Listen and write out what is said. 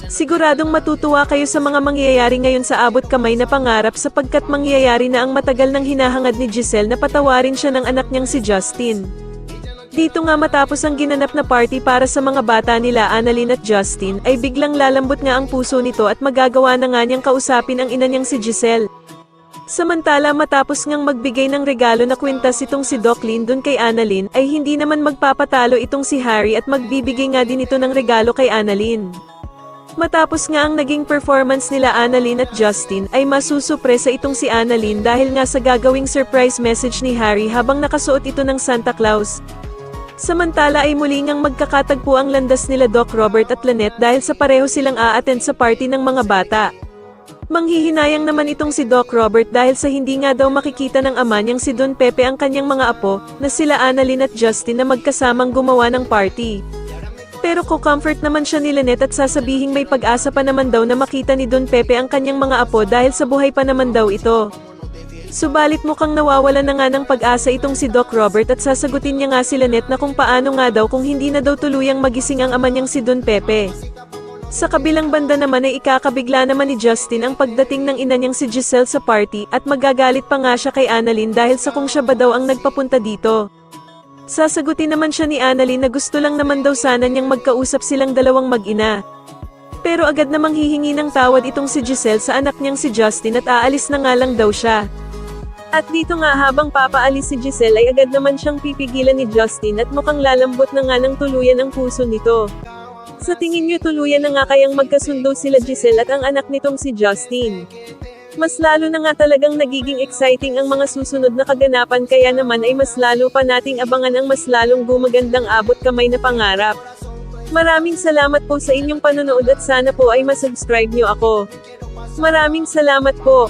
Siguradong matutuwa kayo sa mga mangyayari ngayon sa abot kamay na pangarap sapagkat mangyayari na ang matagal nang hinahangad ni Giselle na patawarin siya ng anak niyang si Justin. Dito nga matapos ang ginanap na party para sa mga bata nila Annalyn at Justin, ay biglang lalambot nga ang puso nito at magagawa na nga niyang kausapin ang ina niyang si Giselle. Samantala matapos ngang magbigay ng regalo na kwintas itong si Doc Lindon kay Annalyn, ay hindi naman magpapatalo itong si Harry at magbibigay nga din ito ng regalo kay Annalyn. Matapos nga ang naging performance nila Annalyn at Justin, ay masusupresa itong si Annalyn dahil nga sa gagawing surprise message ni Harry habang nakasuot ito ng Santa Claus. Samantala ay muli ngang magkakatagpo ang landas nila Doc Robert at Lynette dahil sa pareho silang a-attend sa party ng mga bata. Manghihinayang naman itong si Doc Robert dahil sa hindi nga daw makikita ng ama niyang si Don Pepe ang kanyang mga apo, na sila Annalyn at Justin na magkasamang gumawa ng party. Pero ko-comfort naman siya ni Lynette at sasabihing may pag-asa pa naman daw na makita ni Don Pepe ang kanyang mga apo dahil sa buhay pa naman daw ito. Subalit mukhang nawawala na nga ng pag-asa itong si Doc Robert at sasagutin niya nga si Lynette na kung paano nga daw kung hindi na daw tuluyang magising ang ama niyang si Don Pepe. Sa kabilang banda naman ay ikakabigla naman ni Justin ang pagdating ng ina niyang si Giselle sa party at magagalit pa nga siya kay Annalyn dahil sa kung siya ba daw ang nagpapunta dito. Sasagutin naman siya ni Annalyn na gusto lang naman daw sana niyang magkausap silang dalawang mag-ina. Pero agad namang hihingi ng tawad itong si Giselle sa anak niyang si Justin at aalis na nga lang daw siya. At dito nga habang papaalis si Giselle ay agad naman siyang pipigilan ni Justin at mukhang lalambot na nga ng tuluyan ang puso nito. Sa tingin niyo tuluyan na nga kayang magkasundo sila Giselle at ang anak nitong si Justin? Mas lalo na nga talagang nagiging exciting ang mga susunod na kaganapan kaya naman ay mas lalo pa nating abangan ang mas lalong gumagandang abot kamay na pangarap. Maraming salamat po sa inyong panonood at sana po ay masubscribe niyo ako. Maraming salamat po.